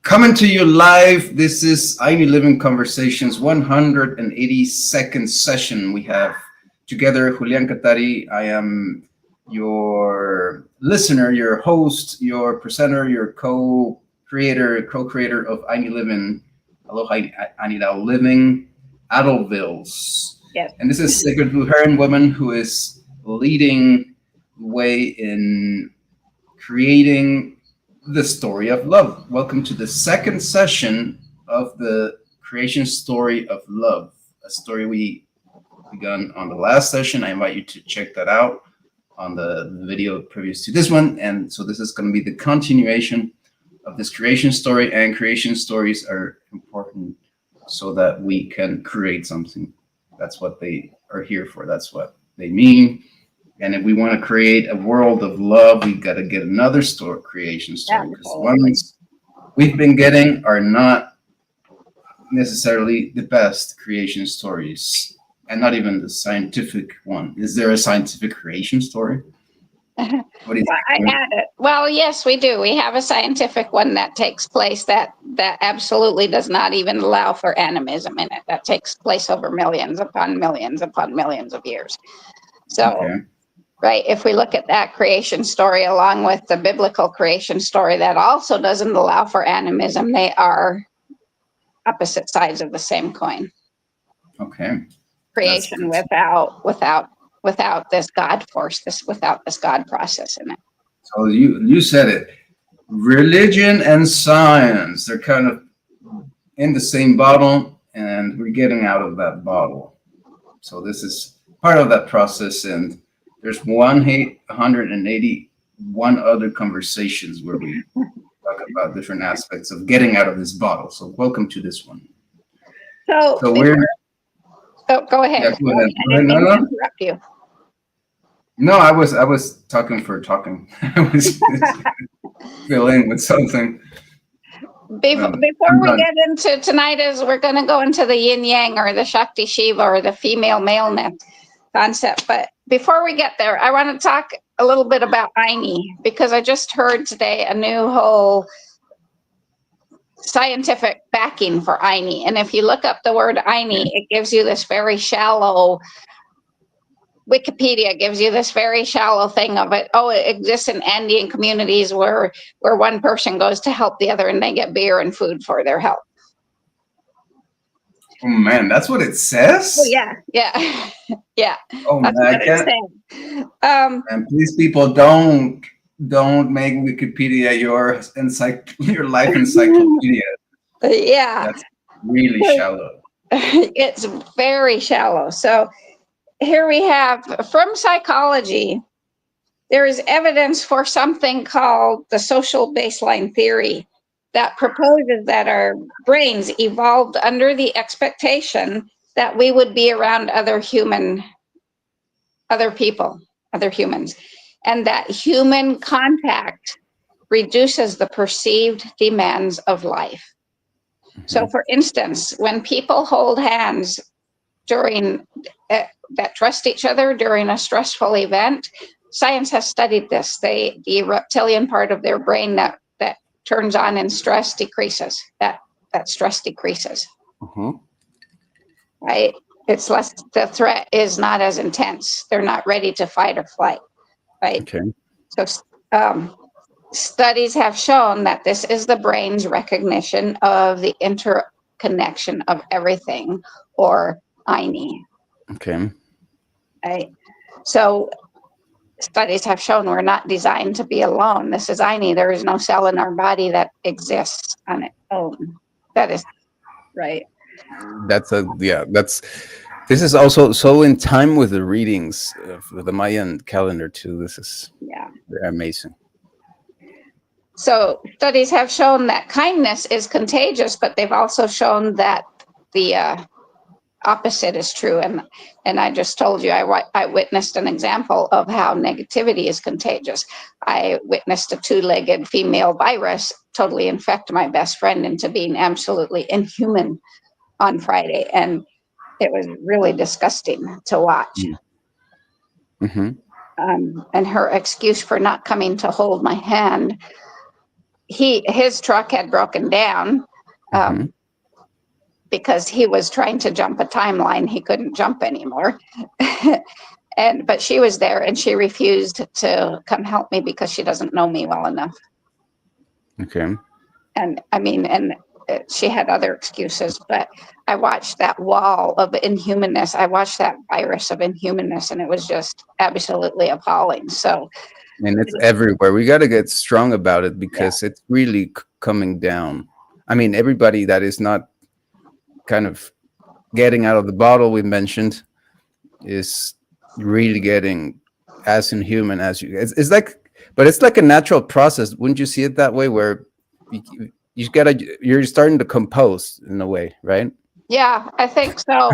Coming to you live. This is Ivy Living Conversations 182nd session. We have together Julian Catari. I am your listener, your host, your presenter, your co-creator of Ivy Living. Aloha, Anita Living Adultvilles. Yes. And this is Sigrid Luherin woman who is leading the way in creating the story of love. Welcome to the second session of the creation story of love, a story we begun on the last session. I invite you to check that out on the video previous to this one. And so this is going to be the continuation of this creation story, and creation stories are important so that we can create something. That's what they are here for. That's what they mean. And if we want to create a world of love, we got to get another creation story, because the ones we've been getting are not necessarily the best creation stories, and not even the scientific one. Is there a scientific creation story? What do you think? I had it. Well, yes, we do. We have a scientific one that takes place that absolutely does not even allow for animism in it. That takes place over millions upon millions upon millions of years. So. Okay. Right. If we look at that creation story along with the biblical creation story, that also doesn't allow for animism. They are opposite sides of the same coin. Okay. Creation without this God force, without this God process in it. So you said it. Religion and science, they're kind of in the same bottle, and we're getting out of that bottle. So this is part of that process, and there's 181 other conversations where we talk about different aspects of getting out of this bottle. So welcome to this one. So we're. Oh, go ahead. Yeah, go ahead. I didn't mean to interrupt you. No, I was talking for talking. I was fill in with something. Before we get into tonight, is we're going to go into the yin yang or the Shakti Shiva or the female maleness concept. But before we get there, I want to talk a little bit about Aini, because I just heard today a new whole scientific backing for Aini. And if you look up the word Aini, it gives you this very shallow, Wikipedia gives you this very shallow thing of it. Oh, it exists in Andean communities where one person goes to help the other and they get beer and food for their help. Oh man, that's what it says? Oh, yeah. Oh man, I can't. And please, people, don't make Wikipedia your life encyclopedia. Yeah. That's really shallow. It's very shallow. So here we have, from psychology, there is evidence for something called the social baseline theory, that proposes that our brains evolved under the expectation that we would be around other humans, and that human contact reduces the perceived demands of life. Mm-hmm. So, for instance, when people hold hands during that trust each other during a stressful event, science has studied this. The reptilian part of their brain that turns on in stress decreases. That stress decreases. Uh-huh. Right? It's less, the threat is not as intense. They're not ready to fight or flight. Right? Okay. So studies have shown that this is the brain's recognition of the interconnection of everything, or Aini. Okay. Right? So studies have shown we're not designed to be alone. This is Aini. There is no cell in our body that exists on its own. That is right. This is also so in time with the readings of the Mayan calendar too. This is very amazing. So studies have shown that kindness is contagious, but they've also shown that the opposite is true. And I just told you, I witnessed an example of how negativity is contagious. I witnessed a 2-legged female virus totally infect my best friend into being absolutely inhuman on Friday. And it was really disgusting to watch. Mm-hmm. And her excuse for not coming to hold my hand, his truck had broken down. Mm-hmm. Because he was trying to jump a timeline he couldn't jump anymore. But she was there and she refused to come help me because she doesn't know me well enough. Okay. And I mean, and she had other excuses, but I watched that wall of inhumanness. I watched that virus of inhumanness, and it was just absolutely appalling. So, And it's everywhere. We got to get strong about it because yeah. it's really coming down. I mean, everybody that is not kind of getting out of the bottle we mentioned is really getting as inhuman as you. It's like, but it's like a natural process. Wouldn't you see it that way? Where you're starting to compose in a way, right? Yeah, I think so.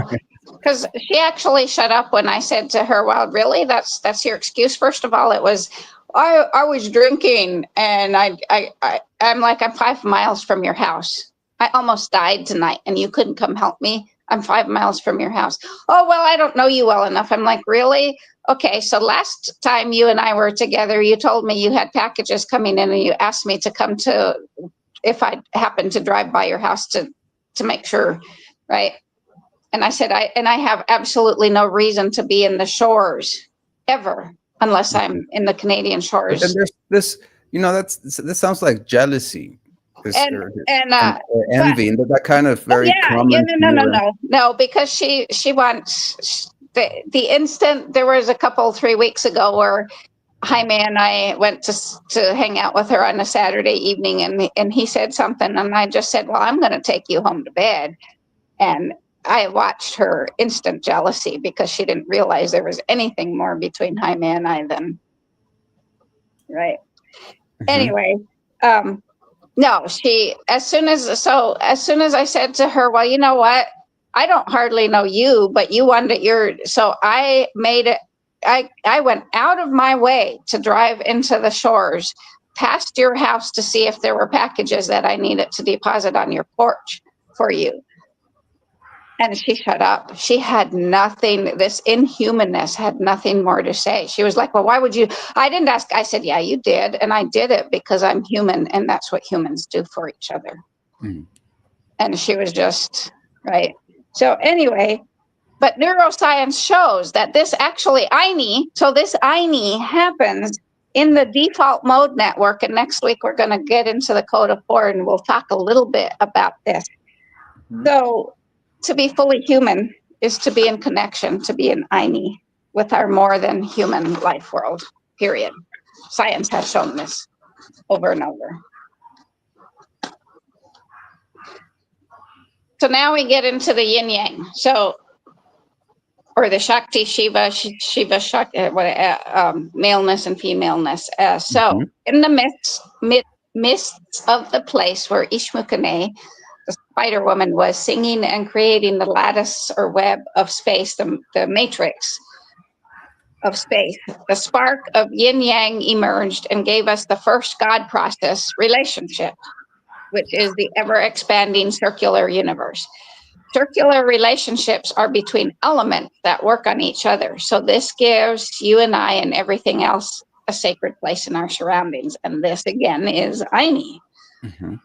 Because she actually shut up when I said to her, "Well, really, that's your excuse." First of all, it was I was drinking, and I'm like, I'm 5 miles from your house. I almost died tonight, and you couldn't come help me. I'm 5 miles from your house. Oh, well, I don't know you well enough. I'm like, really? Okay, so last time you and I were together, you told me you had packages coming in, and you asked me to come to if I happened to drive by your house to make sure, right? And I said, I have absolutely no reason to be in the shores ever unless I'm in the Canadian But then shores. there's this, this sounds like jealousy, And or but envy, and that kind of oh very yeah, yeah, common to you. no, because she wants the instant. There was a couple 3 weeks ago where Jaime and I went to hang out with her on a Saturday evening, and he said something, and I just said, "Well, I'm going to take you home to bed." And I watched her instant jealousy because she didn't realize there was anything more between Jaime and I than, right. Mhm. Anyway, no, as soon as I said to her, well, you know what? I don't hardly know you, but you wanted so I made it. I went out of my way to drive into the shores past your house to see if there were packages that I needed to deposit on your porch for you. And she shut up. She had nothing, this inhumanness had nothing more to say. She was like, well, why would you? I didn't ask. I said, yeah, you did. And I did it because I'm human. And that's what humans do for each other. Mm. And she was just, right. So, anyway, but neuroscience shows that this actually, this INI happens in the default mode network. And next week, we're going to get into the code of four and we'll talk a little bit about this. Mhm. So, to be fully human is to be in connection, to be in INI with our more than human life world, period. Science has shown this over and over. So now we get into the yin yang. So, or the Shakti Shiva Shakti, maleness and femaleness. So, Mhm. in the midst of the place where Ishmukane, the Spider Woman, was singing and creating the lattice or web of space, the matrix of space, the spark of yin yang emerged and gave us the first God process relationship, which is the ever expanding circular universe. Circular relationships are between elements that work on each other. So this gives you and I and everything else a sacred place in our surroundings. And this again is Aini. Mhm.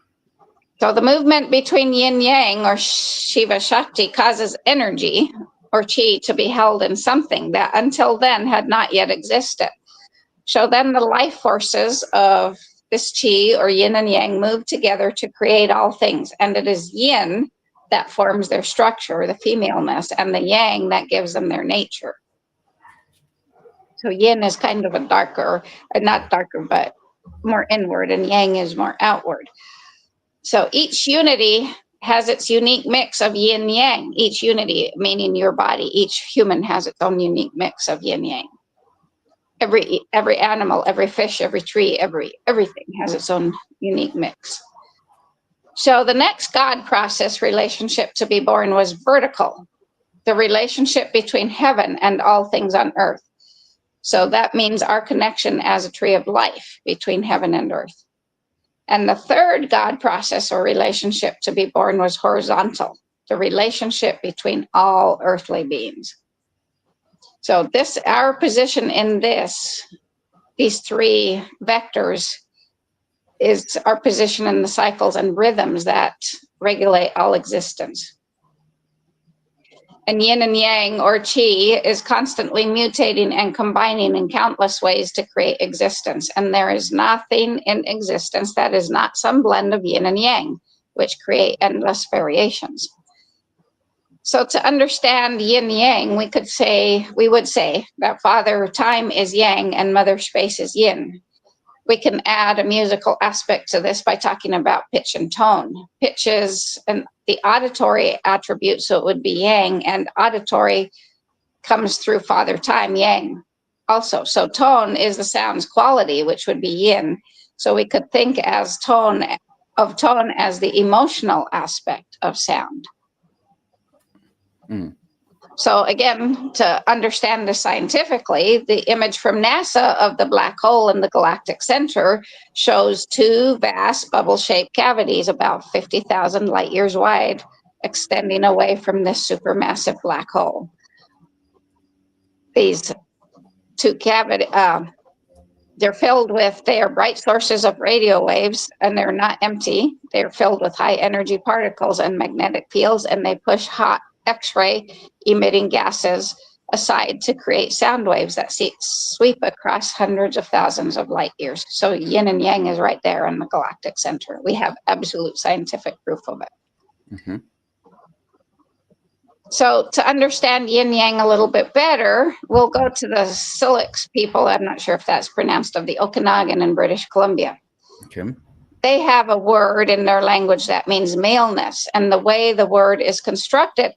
So the movement between yin yang or Shiva Shakti causes energy or chi to be held in something that until then had not yet existed. So then the life forces of this chi or yin and yang move together to create all things. And it is yin that forms their structure, the femaleness, and the yang that gives them their nature. So yin is kind of a darker, not darker, but more inward, and yang is more outward. So each unity has its unique mix of yin yang. Each unity, meaning your body, each human has its own unique mix of yin yang. Every animal, every fish, every tree, everything has its own unique mix. So the next God process relationship to be born was vertical, the relationship between heaven and all things on earth. So that means our connection as a tree of life between heaven and earth. And the third God process or relationship to be born was horizontal, the relationship between all earthly beings. So our position in these three vectors is our position in the cycles and rhythms that regulate all existence. And yin and yang, or qi, is constantly mutating and combining in countless ways to create existence. And there is nothing in existence that is not some blend of yin and yang, which create endless variations. So to understand yin yang, we would say that Father Time is yang and Mother Space is yin. We can add a musical aspect to this by talking about pitch and tone. Pitch is the auditory attribute, so it would be yang, and auditory comes through Father Time, yang, also. So tone is the sound's quality, which would be yin. So we could think as tone as the emotional aspect of sound. So again, to understand this scientifically, the image from NASA of the black hole in the galactic center shows two vast bubble-shaped cavities about 50,000 light years wide, extending away from this supermassive black hole. These two cavities, they are bright sources of radio waves, and they're not empty. They're filled with high energy particles and magnetic fields, and they push hot X-ray emitting gases aside to create sound waves that sweep across hundreds of thousands of light years. So yin and yang is right there in the galactic center. We have absolute scientific proof of it. Mm-hmm. So to understand yin yang a little bit better, we'll go to the Syilx people. I'm not sure if that's pronounced, of the Okanagan in British Columbia. Okay. They have a word in their language that means maleness, and the way the word is constructed,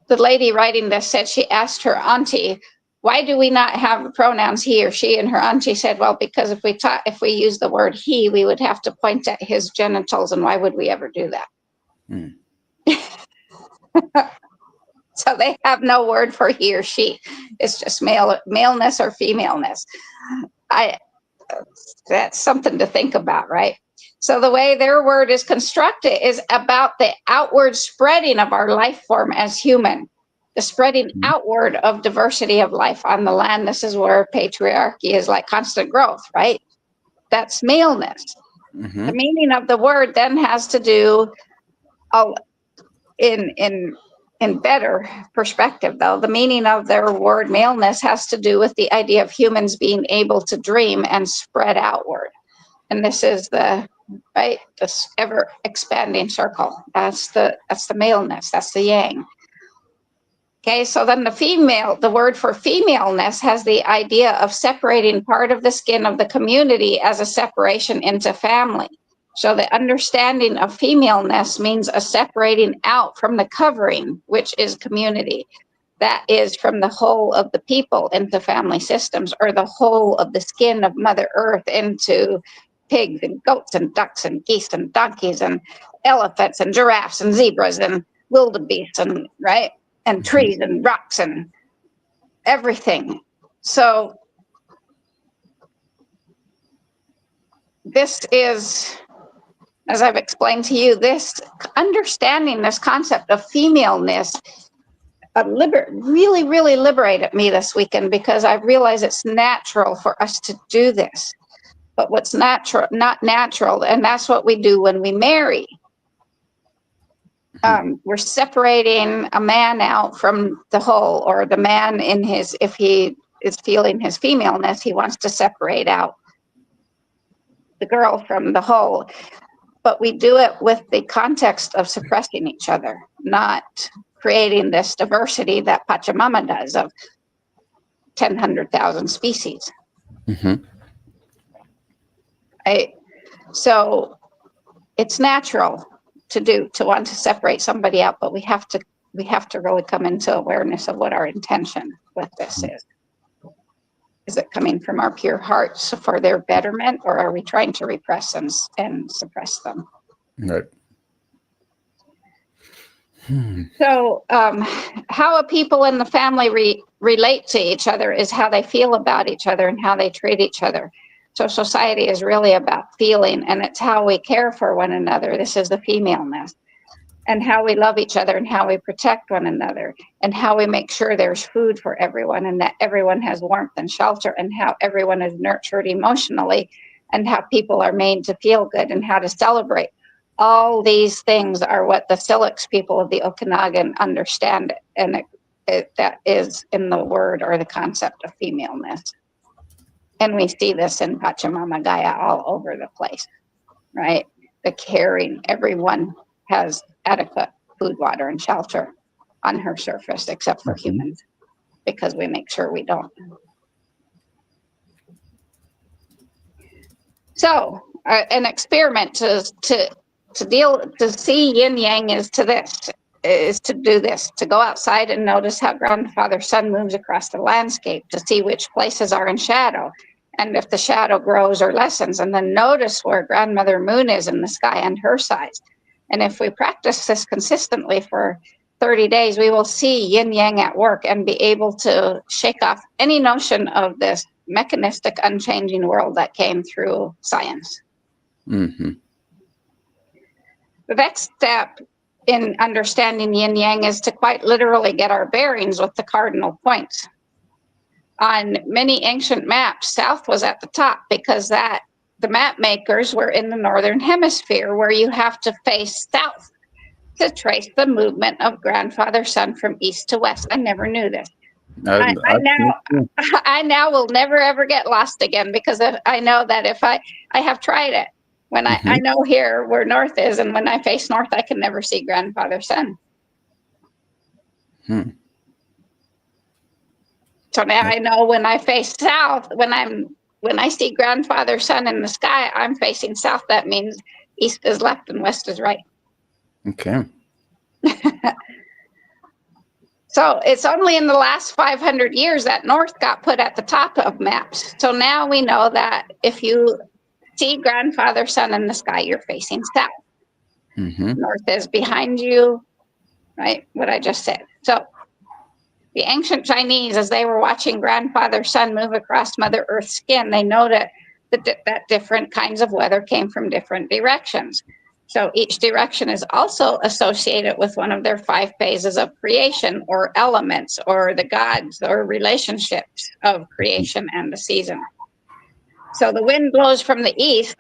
the lady writing this said she asked her auntie, why do we not have pronouns he or she? And her auntie said, well, because if we use the word he, we would have to point at his genitals, and why would we ever do that? So they have no word for he or she. It's just maleness or femaleness. That's something to think about, right? So the way their word is constructed is about the outward spreading of our life form as human, the spreading outward of diversity of life on the land. This is where patriarchy is like constant growth, right? That's maleness. Mm-hmm. The meaning of the word then has to do, in better perspective though, the meaning of their word maleness has to do with the idea of humans being able to dream and spread outward. And this is this ever expanding circle. That's the maleness, that's the yang. Okay, so then the word for femaleness has the idea of separating part of the skin of the community as a separation into family. So the understanding of femaleness means a separating out from the covering, which is community. That is from the whole of the people into family systems, or the whole of the skin of Mother Earth into pigs and goats and ducks and geese and donkeys and elephants and giraffes and zebras and wildebeests and and trees and rocks and everything. So this is, as I've explained to you, this understanding this concept of femaleness really, really liberated me this weekend, because I realized it's natural for us to do this. But what's not natural, and that's what we do when we marry. We're separating a man out from the whole, or the man if he is feeling his femaleness, he wants to separate out the girl from the whole. But we do it with the context of suppressing each other, not creating this diversity that Pachamama does of 100,000 species. Mm-hmm. So it's natural to want to separate somebody out, but we have to really come into awareness of what our intention with this is. Is it coming from our pure hearts for their betterment, or are we trying to repress and suppress them? Right. So how a people in the family relate to each other is how they feel about each other and how they treat each other. So society is really about feeling, and it's how we care for one another. This is the femaleness. And how we love each other, and how we protect one another, and how we make sure there's food for everyone, and that everyone has warmth and shelter, and how everyone is nurtured emotionally, and how people are made to feel good and how to celebrate. All these things are what the Silix people of the Okanagan understand, and that is in the word or the concept of femaleness. And we see this in Pachamama Gaia all over the place, right? The caring, everyone has adequate food, water, and shelter on her surface, except for humans, because we make sure we don't. So an experiment to see yin yang is to do this, to go outside and notice how grandfather sun moves across the landscape, to see which places are in shadow, and if the shadow grows or lessens, and then notice where grandmother moon is in the sky and her size. And if we practice this consistently for 30 days, we will see yin yang at work and be able to shake off any notion of this mechanistic, unchanging world that came through science. Mm-hmm. The next step in understanding yin yang is to quite literally get our bearings with the cardinal points. On many ancient maps, south was at the top because the map makers were in the northern hemisphere, where you have to face south to trace the movement of grandfather sun from east to west. I never knew this. I now will never ever get lost again, because I know that if I have tried it. When I know here where north is, and when I face north, I can never see grandfather sun. So now I know when I face south, when I see grandfather sun in the sky, I'm facing south. That means east is left and west is right. Okay. So it's only in the last 500 years that north got put at the top of maps. So now we know that if you see grandfather sun in the sky, you're facing south. North is behind you, right? What I just said. So the ancient Chinese, as they were watching grandfather sun move across Mother Earth's skin, they noted that different kinds of weather came from different directions. So each direction is also associated with one of their 5 phases of creation, or elements, or the gods, or relationships of creation and the season. So the wind blows from the east,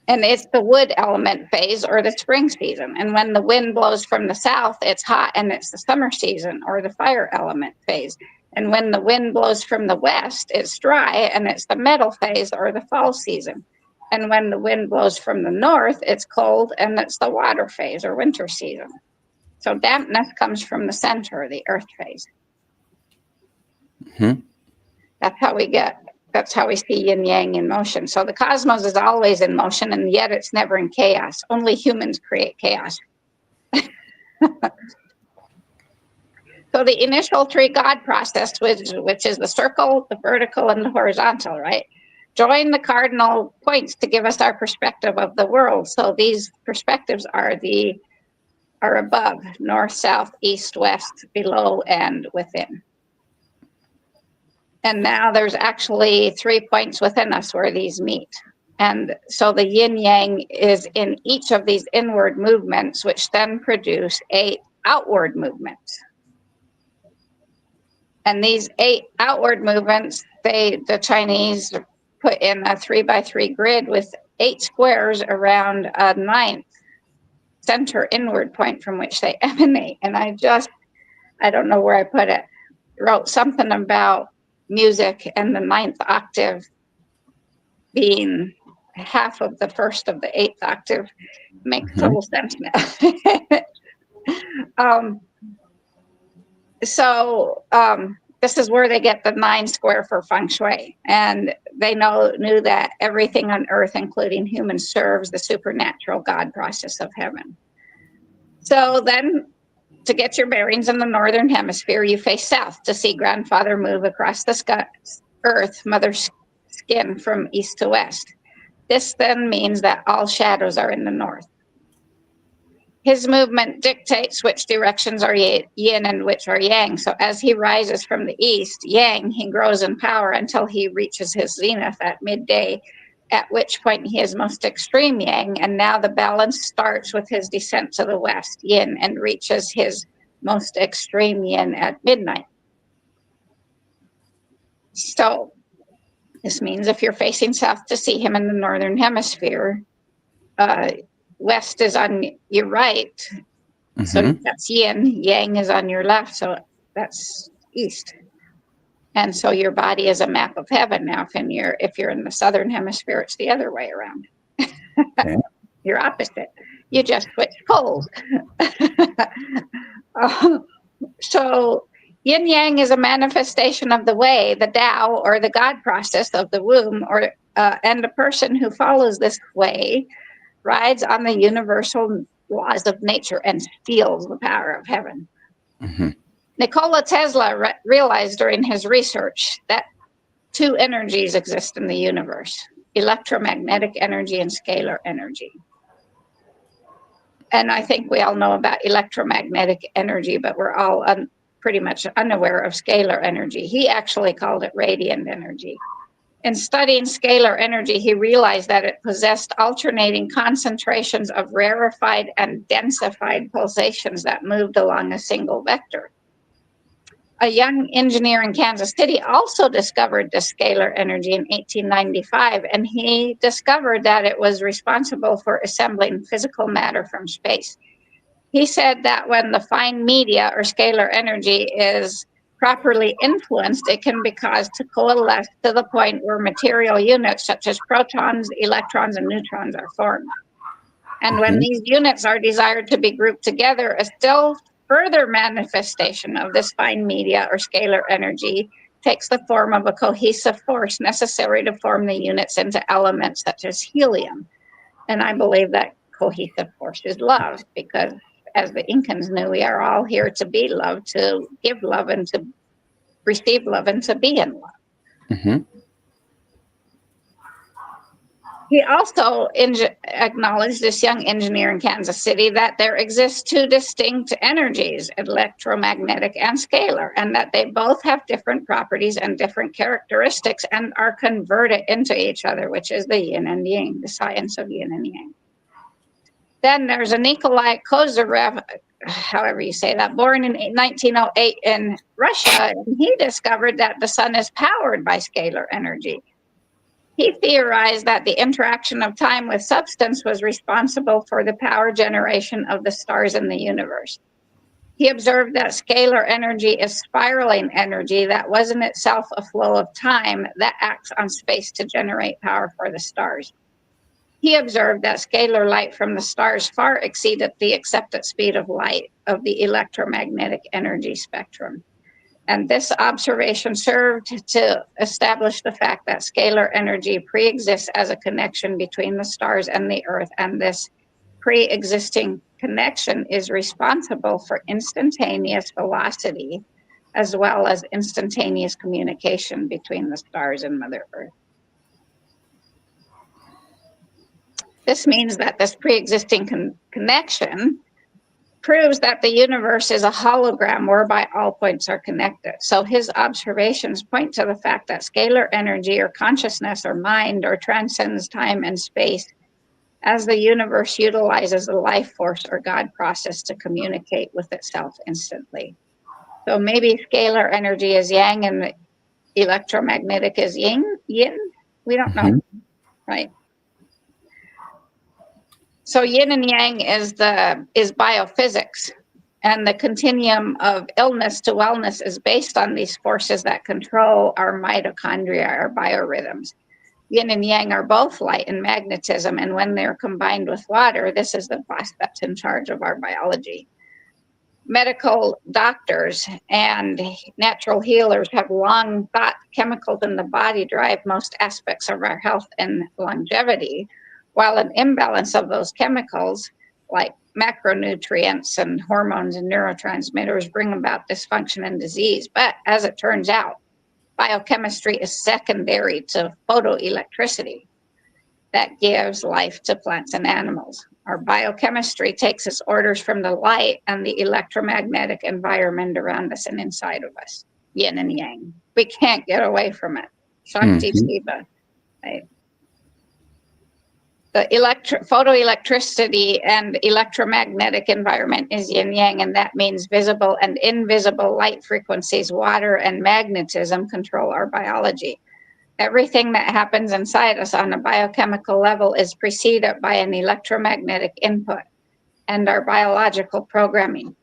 and it's the wood element phase, or the spring season. And when the wind blows from the south, it's hot, and it's the summer season, or the fire element phase. And when the wind blows from the west, it's dry, and it's the metal phase, or the fall season. And when the wind blows from the north, it's cold, and it's the water phase, or winter season. So dampness comes from the center, the earth phase. That's how we see yin yang in motion. So the cosmos is always in motion, and yet it's never in chaos. Only humans create chaos. So the initial 3 God process, which is the circle, the vertical, and the horizontal, right? Join the cardinal points to give us our perspective of the world. So these perspectives are above, north, south, east, west, below, and within. And now there's actually 3 points within us where these meet. And so the yin yang is in each of these inward movements, which then produce 8 outward movements. And these 8 outward movements, the Chinese put in a 3x3 grid with 8 squares around a 9th center inward point from which they emanate. And I don't know where I put it, wrote something about music and the 9th octave being half of the first of the 8th octave. Makes total sense now. This is where they get the 9 square for feng shui, and they knew that everything on earth, including humans, serves the supernatural God process of heaven. So then, to get your bearings in the northern hemisphere, you face south to see grandfather move across the earth, mother's skin, from east to west. This then means that all shadows are in the north. His movement dictates which directions are yin and which are yang. So as he rises from the east, yang, he grows in power until he reaches his zenith at midday, at which point he is most extreme yang. And now the balance starts with his descent to the west, yin, and reaches his most extreme yin at midnight. So This means if you're facing south to see him in the northern hemisphere, west is on your right, so that's yin. Yang is on your left, so that's east. And so your body is a map of heaven. Now, if you're in the southern hemisphere, it's the other way around. Okay. You're opposite. You just switch poles. So yin yang is a manifestation of the way, the Tao, or the God process of the womb, and a person who follows this way rides on the universal laws of nature and steals the power of heaven. Nikola Tesla realized during his research that two energies exist in the universe: electromagnetic energy and scalar energy. And I think we all know about electromagnetic energy, but we're all pretty much unaware of scalar energy. He actually called it radiant energy. In studying scalar energy, he realized that it possessed alternating concentrations of rarefied and densified pulsations that moved along a single vector. A young engineer in Kansas City also discovered the scalar energy in 1895, and he discovered that it was responsible for assembling physical matter from space. He said that when the fine media or scalar energy is properly influenced, it can be caused to coalesce to the point where material units such as protons, electrons, and neutrons are formed. And when these units are desired to be grouped together, a still further manifestation of this fine media or scalar energy takes the form of a cohesive force necessary to form the units into elements such as helium. And I believe that cohesive force is love, because as the Incans knew, we are all here to be loved, to give love, and to receive love, and to be in love. He also acknowledged, this young engineer in Kansas City, that there exist two distinct energies, electromagnetic and scalar, and that they both have different properties and different characteristics and are converted into each other, which is the yin and yang, the science of yin and yang. Then there's a Nikolai Kozyrev, however you say that, born in 1908 in Russia, and he discovered that the sun is powered by scalar energy. He theorized that the interaction of time with substance was responsible for the power generation of the stars in the universe. He observed that scalar energy is spiraling energy that was in itself a flow of time that acts on space to generate power for the stars. He observed that scalar light from the stars far exceeded the accepted speed of light of the electromagnetic energy spectrum. And this observation served to establish the fact that scalar energy pre-exists as a connection between the stars and the Earth, and this pre-existing connection is responsible for instantaneous velocity as well as instantaneous communication between the stars and Mother Earth. This means that this pre-existing connection proves that the universe is a hologram whereby all points are connected. So his observations point to the fact that scalar energy or consciousness or mind or transcends time and space, as the universe utilizes the life force or God process to communicate with itself instantly. So maybe scalar energy is yang and the electromagnetic is yin. We don't know, right? So yin and yang is biophysics, and the continuum of illness to wellness is based on these forces that control our mitochondria, our biorhythms. Yin and yang are both light and magnetism, and when they're combined with water, this is the boss that's in charge of our biology. Medical doctors and natural healers have long thought chemicals in the body drive most aspects of our health and longevity, while an imbalance of those chemicals, like macronutrients and hormones and neurotransmitters, bring about dysfunction and disease. But as it turns out, biochemistry is secondary to photoelectricity that gives life to plants and animals. Our biochemistry takes its orders from the light and the electromagnetic environment around us and inside of us, yin and yang. We can't get away from it. Shakti Shiva, right? The photoelectricity and electromagnetic environment is yin yang, and that means visible and invisible light frequencies, water and magnetism control our biology. everything that happens inside us on a biochemical level is preceded by an electromagnetic input and our biological programming.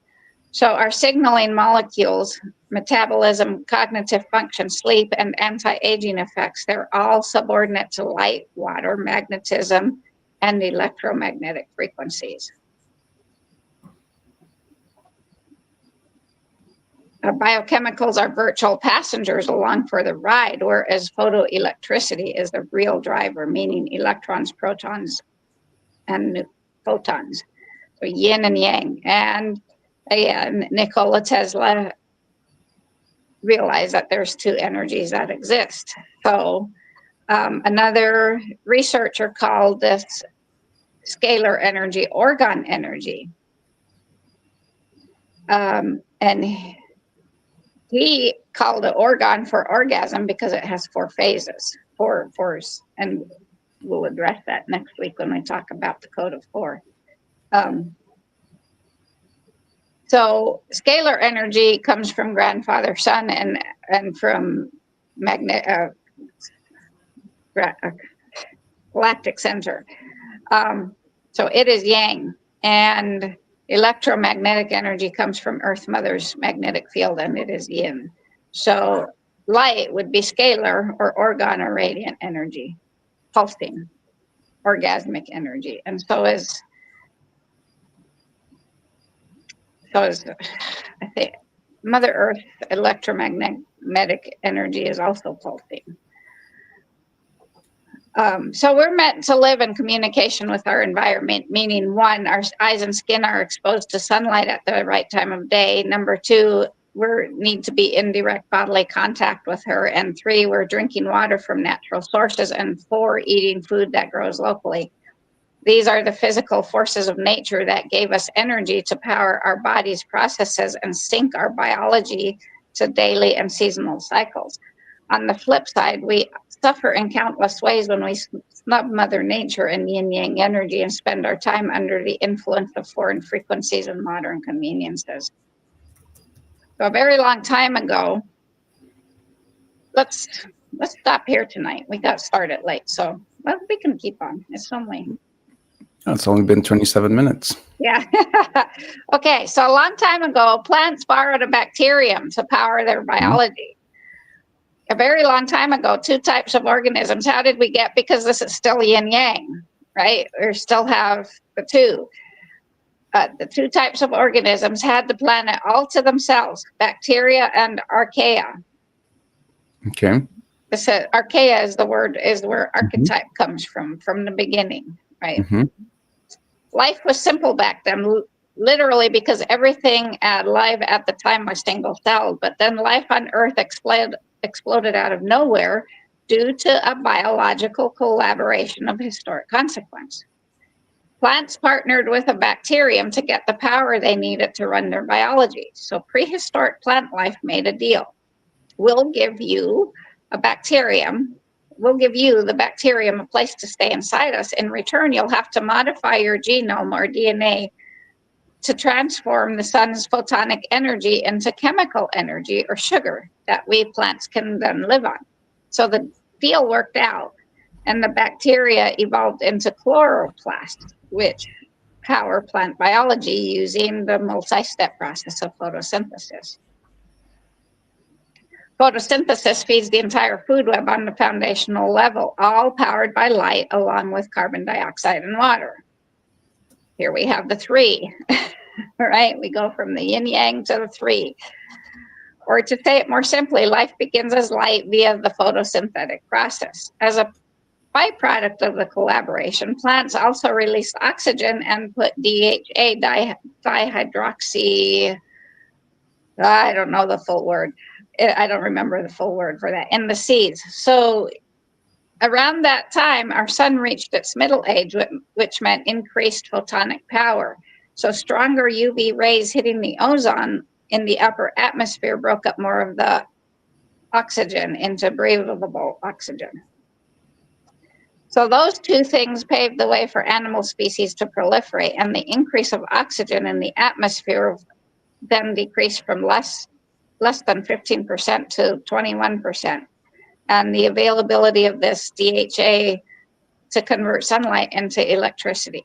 So our signaling molecules, metabolism, cognitive function, sleep, and anti-aging effects, they're all subordinate to light, water, magnetism, and electromagnetic frequencies. Our biochemicals are virtual passengers along for the ride, whereas photoelectricity is the real driver, meaning electrons, protons, and photons. So yin and yang. And again, Nikola Tesla realized that there's two energies that exist. So another researcher called this scalar energy orgone energy. And he called it orgone for orgasm because it has four phases, four, and we'll address that next week when we talk about the code of four. So scalar energy comes from grandfather sun and from galactic center. So it is yang, and electromagnetic energy comes from Earth Mother's magnetic field, and it is yin. So light would be scalar or orgone or radiant energy, pulsing, orgasmic energy, and so is I think Mother Earth electromagnetic energy is also pulsing. So we're meant to live in communication with our environment, meaning one, our eyes and skin are exposed to sunlight at the right time of day. Number two, we need to be in direct bodily contact with her. And three, we're drinking water from natural sources. And four, eating food that grows locally. These are the physical forces of nature that gave us energy to power our body's processes and sync our biology to daily and seasonal cycles. On the flip side, we suffer in countless ways when we snub Mother Nature and yin-yang energy and spend our time under the influence of foreign frequencies and modern conveniences. So a very long time ago, let's stop here tonight. We got started late, so well, we can keep on. It's only been 27 minutes. Yeah. Okay, so a long time ago, plants borrowed a bacterium to power their biology. A very long time ago, two types of organisms. How did we get? Because this is still yin-yang, right? We still have the two. The two types of organisms had the planet all to themselves, bacteria and archaea. Okay. Archaea is where archetype comes from the beginning, right? Mm-hmm. Life was simple back then, literally because everything alive at the time was single-celled. But then life on Earth exploded out of nowhere due to a biological collaboration of historic consequence. Plants partnered with a bacterium to get the power they needed to run their biology. So prehistoric plant life made a deal. We'll give you a bacterium. We'll give you, the bacterium, a place to stay inside us. In return, you'll have to modify your genome or DNA to transform the sun's photonic energy into chemical energy or sugar that we plants can then live on. So the deal worked out, and the bacteria evolved into chloroplasts, which power plant biology using the multi-step process of photosynthesis. Photosynthesis feeds the entire food web on the foundational level, all powered by light along with carbon dioxide and water. Here we have the three, right? We go from the yin-yang to the three. Or to say it more simply, life begins as light via the photosynthetic process. As a byproduct of the collaboration, plants also release oxygen and put DHA, dihydroxy, I don't know the full word. I don't remember the full word for that, in the seeds. So around that time, our sun reached its middle age, which meant increased photonic power. So stronger UV rays hitting the ozone in the upper atmosphere broke up more of the oxygen into breathable oxygen. So those two things paved the way for animal species to proliferate, and the increase of oxygen in the atmosphere then decreased from less than 15% to 21%. and the availability of this DHA to convert sunlight into electricity.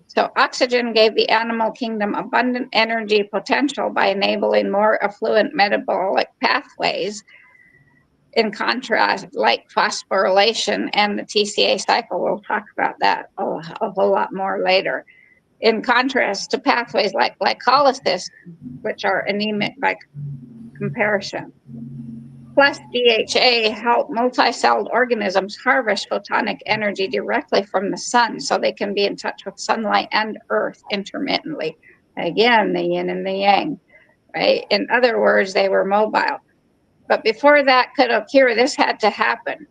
So oxygen gave the animal kingdom abundant energy potential by enabling more affluent metabolic pathways. In contrast, like phosphorylation and the TCA cycle, we'll talk about that a whole lot more later. In contrast to pathways like glycolysis, which are anemic by comparison. Plus, DHA help multi-celled organisms harvest photonic energy directly from the sun so they can be in touch with sunlight and earth intermittently. Again, the yin and the yang, right? In other words, they were mobile. But before that could occur, this had to happen.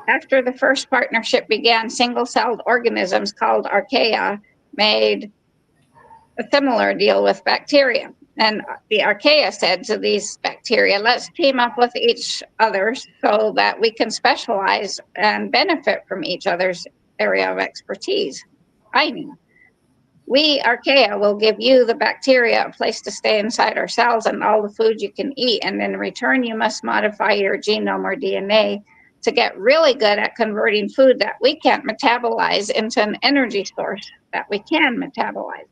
After the first partnership began, single-celled organisms called archaea made a similar deal with bacteria. And the archaea said to these bacteria, let's team up with each other so that we can specialize and benefit from each other's area of expertise. I mean, we, archaea, will give you, the bacteria, a place to stay inside our cells and all the food you can eat. And in return, you must modify your genome or DNA to get really good at converting food that we can't metabolize into an energy source that we can metabolize.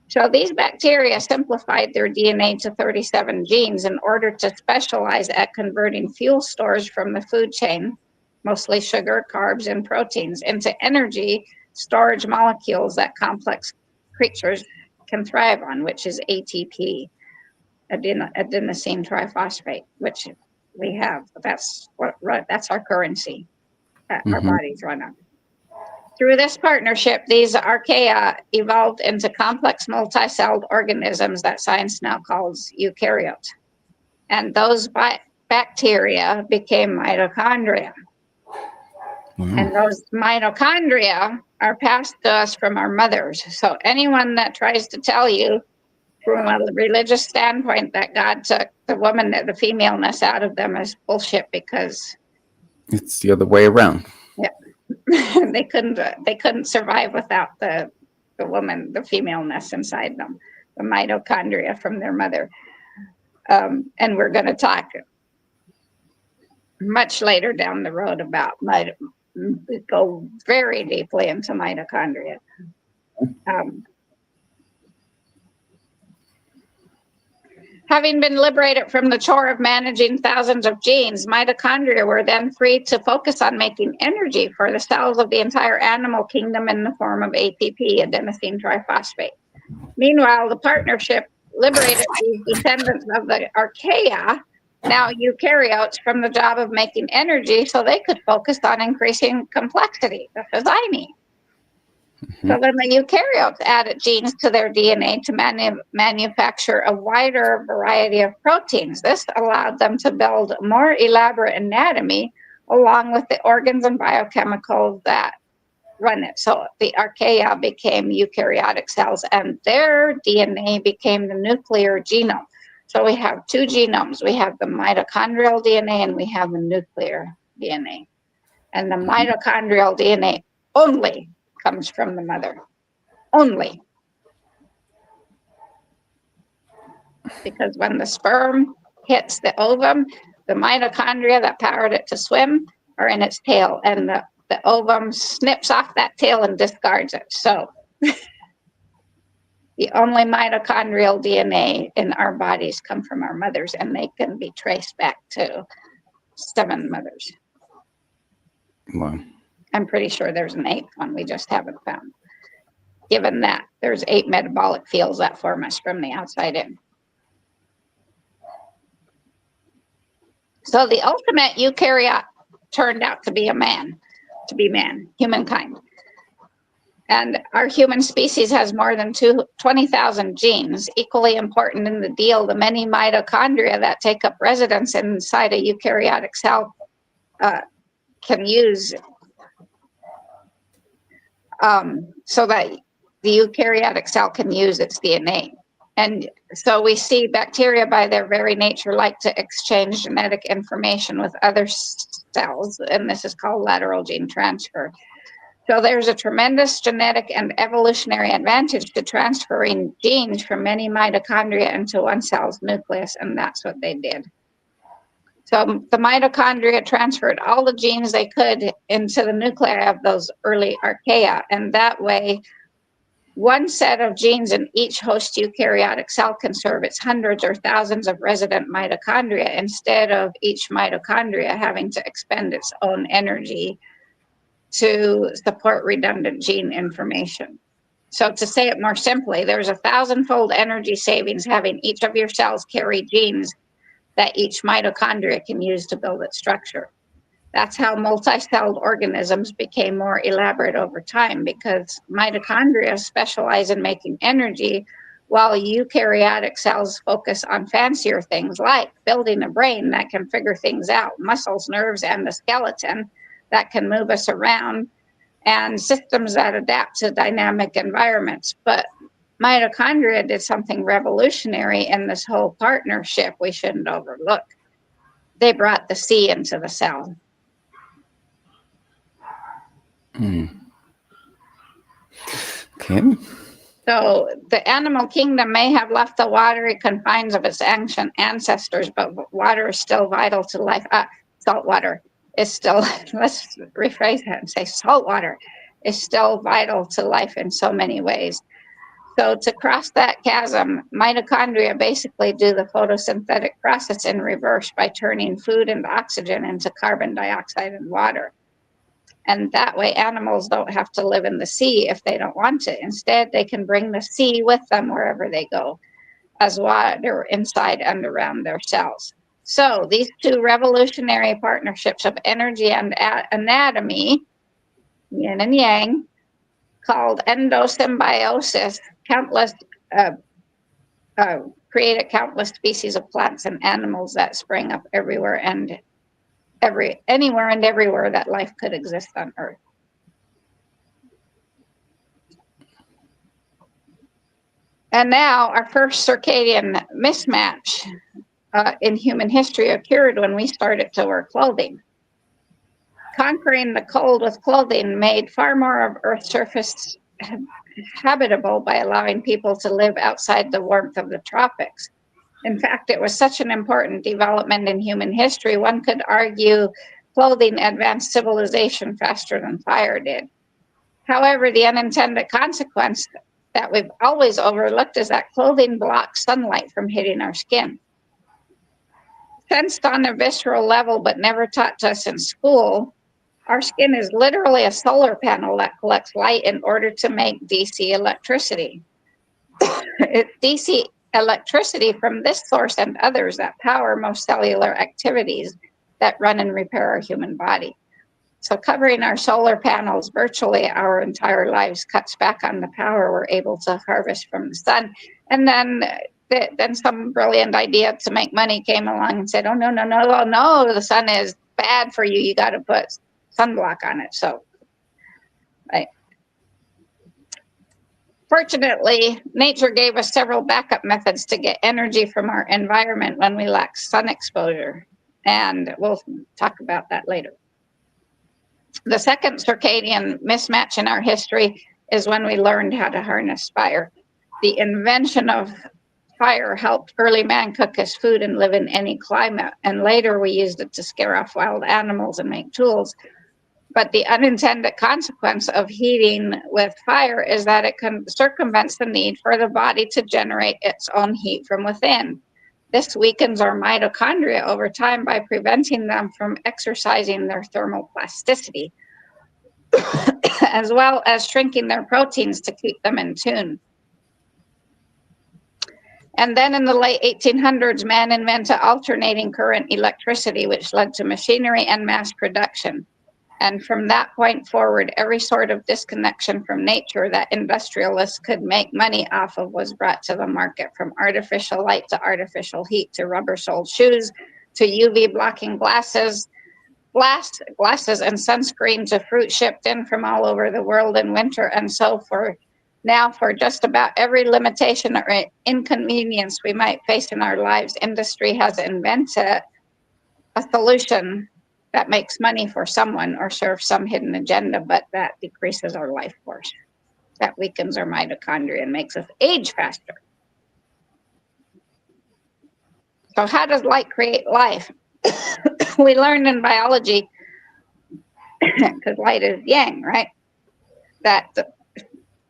So these bacteria simplified their DNA to 37 genes in order to specialize at converting fuel stores from the food chain, mostly sugar, carbs, and proteins, into energy storage molecules that complex creatures can thrive on, which is ATP, adenosine triphosphate, which we have. That's our currency that our bodies run on. Through this partnership, these archaea evolved into complex multi-celled organisms that science now calls eukaryotes. And those bacteria became mitochondria. And those mitochondria are passed to us from our mothers. So anyone that tries to tell you from a religious standpoint that God took the woman, the femaleness out of them is bullshit, because it's the other way around. Yeah. they couldn't survive without the woman, the femaleness inside them, the mitochondria from their mother. And we're going to talk much later down the road about go very deeply into mitochondria. Having been liberated from the chore of managing thousands of genes, mitochondria were then free to focus on making energy for the cells of the entire animal kingdom in the form of ATP, adenosine triphosphate. Meanwhile, the partnership liberated these descendants of the archaea, now eukaryotes, from the job of making energy so they could focus on increasing complexity, the physinomia. So then the eukaryotes added genes to their DNA to manufacture a wider variety of proteins. This allowed them to build more elaborate anatomy along with the organs and biochemicals that run it. So the archaea became eukaryotic cells, and their DNA became the nuclear genome. So we have two genomes. We have the mitochondrial DNA and we have the nuclear DNA. And the mitochondrial DNA only comes from the mother. Only. Because when the sperm hits the ovum, the mitochondria that powered it to swim are in its tail, and the ovum snips off that tail and discards it. So the only mitochondrial DNA in our bodies come from our mothers, and they can be traced back to 7 mothers. Wow. I'm pretty sure there's an 8th one we just haven't found. Given that there's 8 metabolic fields that form us from the outside in. So the ultimate eukaryote turned out to be man, humankind. And our human species has more than 20,000 genes. Equally important in the deal, the many mitochondria that take up residence inside a eukaryotic cell can use so that the eukaryotic cell can use its DNA. And so we see bacteria by their very nature like to exchange genetic information with other cells, and this is called lateral gene transfer. So there's a tremendous genetic and evolutionary advantage to transferring genes from many mitochondria into one cell's nucleus, and that's what they did. So the mitochondria transferred all the genes they could into the nuclei of those early archaea. And that way, one set of genes in each host eukaryotic cell can serve its hundreds or thousands of resident mitochondria instead of each mitochondria having to expend its own energy to support redundant gene information. So to say it more simply, there's 1,000-fold energy savings having each of your cells carry genes that each mitochondria can use to build its structure. That's how multi-celled organisms became more elaborate over time, because mitochondria specialize in making energy while eukaryotic cells focus on fancier things like building a brain that can figure things out, muscles, nerves, and the skeleton that can move us around, and systems that adapt to dynamic environments. But mitochondria did something revolutionary in this whole partnership we shouldn't overlook. They brought the C into the cell. Okay. So the animal kingdom may have left the watery confines of its ancient ancestors, but water is still vital to life. Salt water is still, let's rephrase that and say salt water is still vital to life in so many ways. So to cross that chasm, mitochondria basically do the photosynthetic process in reverse by turning food and oxygen into carbon dioxide and water. And that way animals don't have to live in the sea if they don't want to. Instead, they can bring the sea with them wherever they go, as water inside and around their cells. So these two revolutionary partnerships of energy and anatomy, yin and yang, called endosymbiosis, created countless species of plants and animals that sprang up anywhere and everywhere that life could exist on Earth. And now our first circadian mismatch in human history occurred when we started to wear clothing. Conquering the cold with clothing made far more of Earth's surface habitable by allowing people to live outside the warmth of the tropics. In fact, it was such an important development in human history, one could argue clothing advanced civilization faster than fire did. However, the unintended consequence that we've always overlooked is that clothing blocks sunlight from hitting our skin. Sensed on a visceral level, but never taught to us in school, our skin is literally a solar panel that collects light in order to make DC electricity. It's DC electricity from this source and others that power most cellular activities that run and repair our human body. So covering our solar panels virtually our entire lives cuts back on the power we're able to harvest from the sun. And then some brilliant idea to make money came along and said, oh, no, the sun is bad for you. You got to put sunblock on it. So, right. Fortunately, nature gave us several backup methods to get energy from our environment when we lack sun exposure. And we'll talk about that later. The second circadian mismatch in our history is when we learned how to harness fire. The invention of fire helped early man cook his food and live in any climate. And later we used it to scare off wild animals and make tools. But the unintended consequence of heating with fire is that it circumvents the need for the body to generate its own heat from within. This weakens our mitochondria over time by preventing them from exercising their thermal plasticity, as well as shrinking their proteins to keep them in tune. And then in the late 1800s, man invented alternating current electricity, which led to machinery and mass production. And from that point forward, every sort of disconnection from nature that industrialists could make money off of was brought to the market, from artificial light to artificial heat to rubber-soled shoes to UV blocking glasses and sunscreen to fruit shipped in from all over the world in winter. And so for just about every limitation or inconvenience we might face in our lives, industry has invented a solution that makes money for someone or serves some hidden agenda, but that decreases our life force. That weakens our mitochondria and makes us age faster. So how does light create life? We learned in biology, because light is yang, right? That the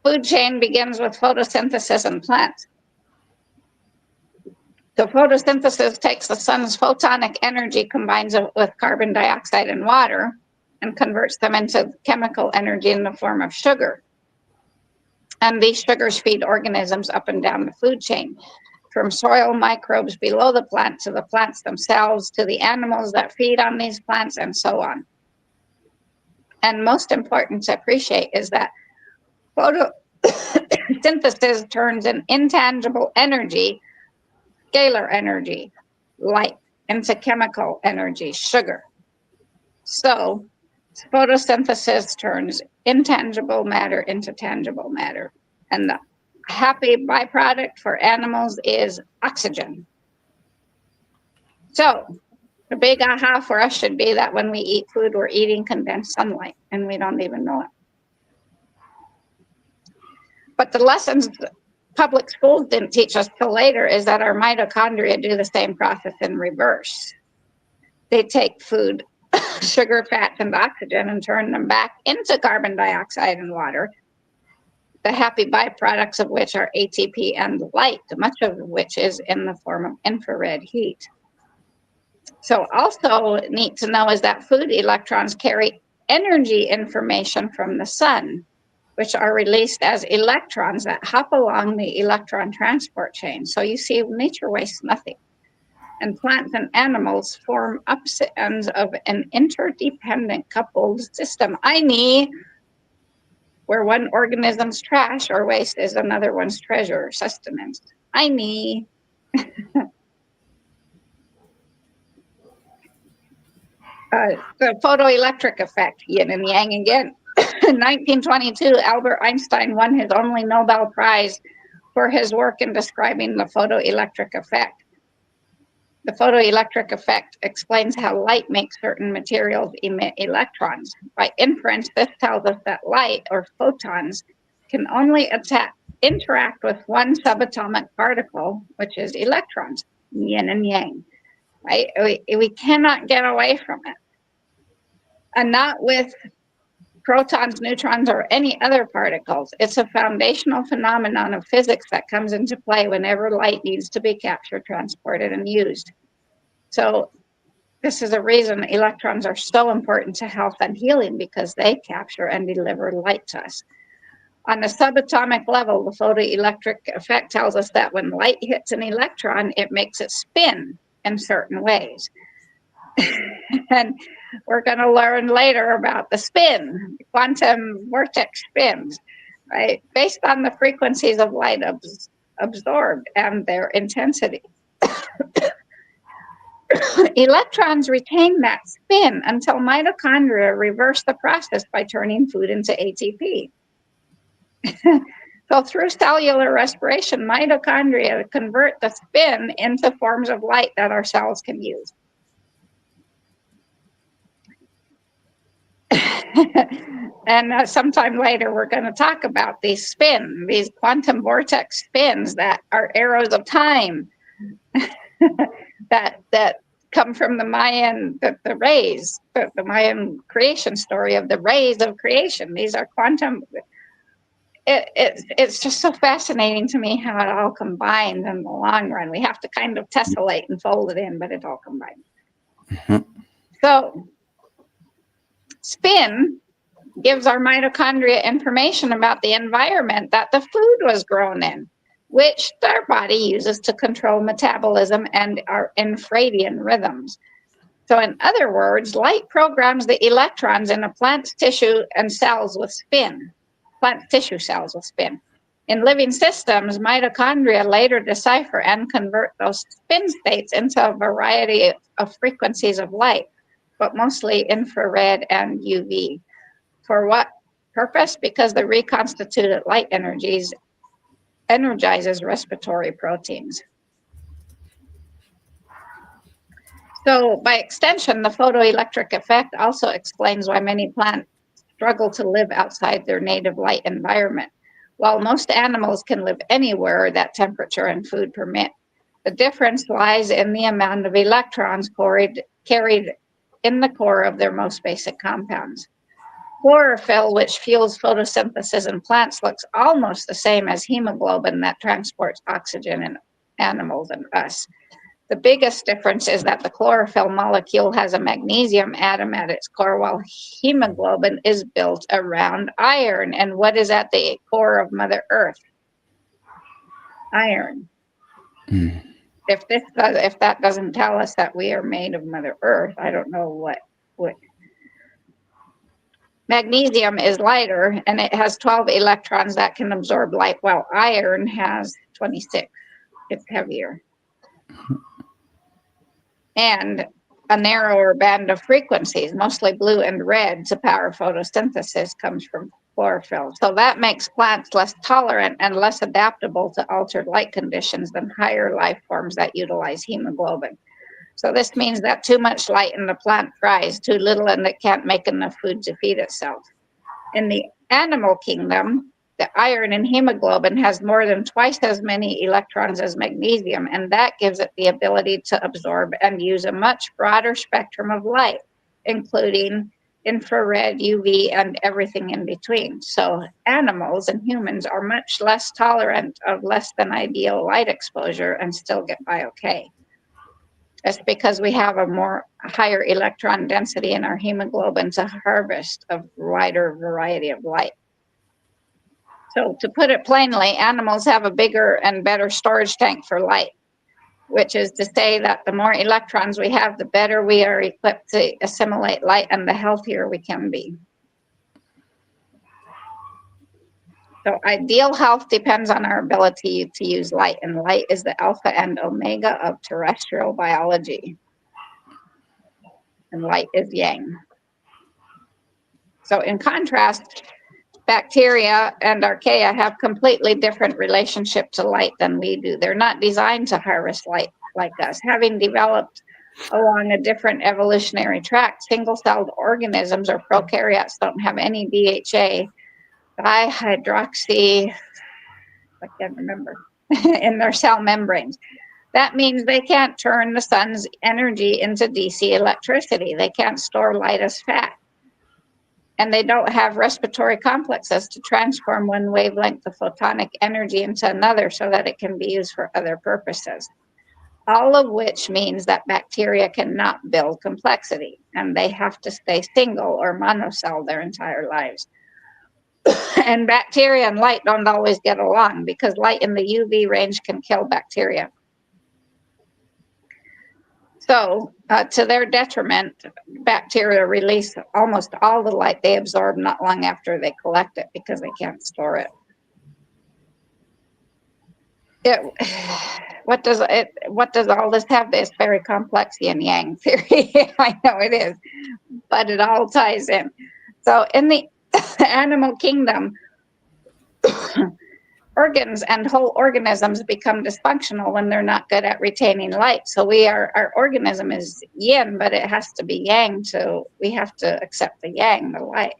food chain begins with photosynthesis in plants. So photosynthesis takes the sun's photonic energy, combines it with carbon dioxide and water, and converts them into chemical energy in the form of sugar. And these sugars feed organisms up and down the food chain, from soil microbes below the plant to the plants themselves, to the animals that feed on these plants, and so on. And most important to appreciate is that photosynthesis turns an intangible energy, scalar energy, light, into chemical energy, sugar. So photosynthesis turns intangible matter into tangible matter. And the happy byproduct for animals is oxygen. So the big aha for us should be that when we eat food, we're eating condensed sunlight, and we don't even know it. But the lessons public schools didn't teach us till later is that our mitochondria do the same process in reverse. They take food, sugar, fat, and oxygen and turn them back into carbon dioxide and water, the happy byproducts of which are ATP and light, much of which is in the form of infrared heat. So also neat to know is that food electrons carry energy information from the sun, which are released as electrons that hop along the electron transport chain. So you see, nature wastes nothing. And plants and animals form ups and ends of an interdependent coupled system, i.e., where one organism's trash or waste is another one's treasure or sustenance. i.e., the photoelectric effect, yin and yang again. In 1922, Albert Einstein won his only Nobel Prize for his work in describing the photoelectric effect. The photoelectric effect explains how light makes certain materials emit electrons. By inference, this tells us that light, or photons, can only interact with one subatomic particle, which is electrons, yin and yang. Right? We cannot get away from it. And not with protons, neutrons, or any other particles. It's a foundational phenomenon of physics that comes into play whenever light needs to be captured, transported, and used. So this is a reason electrons are so important to health and healing, because they capture and deliver light to us. On a subatomic level, the photoelectric effect tells us that when light hits an electron, it makes it spin in certain ways. And we're going to learn later about the spin, quantum vortex spins, right? Based on the frequencies of light absorbed and their intensity. Electrons retain that spin until mitochondria reverse the process by turning food into ATP. So through cellular respiration, mitochondria convert the spin into forms of light that our cells can use. And sometime later, we're going to talk about these quantum vortex spins that are arrows of time that come from the Mayan, the rays, the Mayan creation story of the rays of creation. These are quantum. It's just so fascinating to me how it all combines in the long run. We have to kind of tessellate and fold it in, but it all combines. Mm-hmm. So spin gives our mitochondria information about the environment that the food was grown in, which our body uses to control metabolism and our infradian rhythms. So in other words, light programs the electrons in a plant's tissue and cells with spin, plant tissue cells with spin. In living systems, mitochondria later decipher and convert those spin states into a variety of frequencies of light, but mostly infrared and UV. For what purpose? Because the reconstituted light energizes respiratory proteins. So by extension, the photoelectric effect also explains why many plants struggle to live outside their native light environment. While most animals can live anywhere that temperature and food permit, the difference lies in the amount of electrons carried in the core of their most basic compounds. Chlorophyll, which fuels photosynthesis in plants, looks almost the same as hemoglobin that transports oxygen in animals and us. The biggest difference is that the chlorophyll molecule has a magnesium atom at its core, while hemoglobin is built around iron. And what is at the core of Mother Earth? Iron. If that doesn't tell us that we are made of Mother Earth, I don't know what would. Magnesium is lighter, and it has 12 electrons that can absorb light, while iron has 26. It's heavier. And a narrower band of frequencies, mostly blue and red, to power photosynthesis comes from chlorophyll. So that makes plants less tolerant and less adaptable to altered light conditions than higher life forms that utilize hemoglobin. So this means that too much light in the plant fries, too little and it can't make enough food to feed itself. In the animal kingdom, the iron in hemoglobin has more than twice as many electrons as magnesium, and that gives it the ability to absorb and use a much broader spectrum of light, including infrared, UV, and everything in between. So animals and humans are much less tolerant of less than ideal light exposure and still get by okay. That's because we have a higher electron density in our hemoglobin to harvest a wider variety of light. So to put it plainly, animals have a bigger and better storage tank for light, which is to say that the more electrons we have, the better we are equipped to assimilate light and the healthier we can be. So ideal health depends on our ability to use light, and light is the alpha and omega of terrestrial biology. And light is yang. So in contrast, bacteria and archaea have completely different relationship to light than we do. They're not designed to harvest light like us. Having developed along a different evolutionary track, single-celled organisms or prokaryotes don't have any DHA, dihydroxy, I can't remember, in their cell membranes. That means they can't turn the sun's energy into DC electricity. They can't store light as fat. And they don't have respiratory complexes to transform one wavelength of photonic energy into another so that it can be used for other purposes. All of which means that bacteria cannot build complexity, and they have to stay single or monocell their entire lives. And bacteria and light don't always get along because light in the UV range can kill bacteria. So, to their detriment, bacteria release almost all the light they absorb not long after they collect it because they can't store it. What does all this have? This very complex yin yang theory. I know it is, but it all ties in. So, in the animal kingdom, organs and whole organisms become dysfunctional when they're not good at retaining light. So our organism is yin, but it has to be yang. So we have to accept the yang, the light.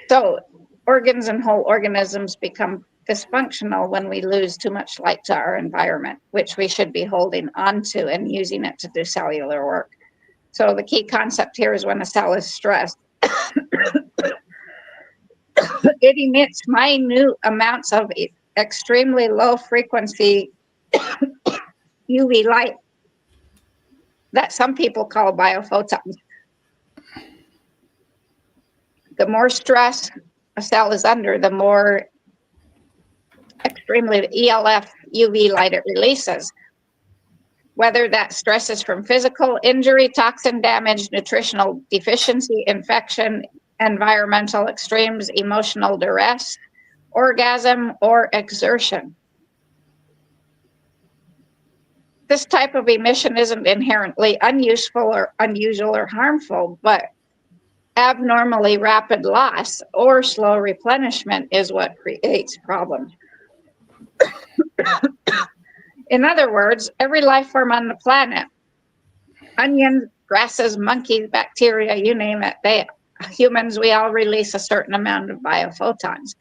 So organs and whole organisms become dysfunctional when we lose too much light to our environment, which we should be holding onto and using it to do cellular work. So the key concept here is when a cell is stressed, it emits minute amounts of extremely low frequency UV light that some people call biophotons. The more stress a cell is under, the more extremely ELF UV light it releases. Whether that stress is from physical injury, toxin damage, nutritional deficiency, infection, environmental extremes, emotional duress, orgasm, or exertion. This type of emission isn't inherently unuseful or unusual or harmful, but abnormally rapid loss or slow replenishment is what creates problems. In other words, every life form on the planet, onions, grasses, monkeys, bacteria, you name it, humans, we all release a certain amount of biophotons.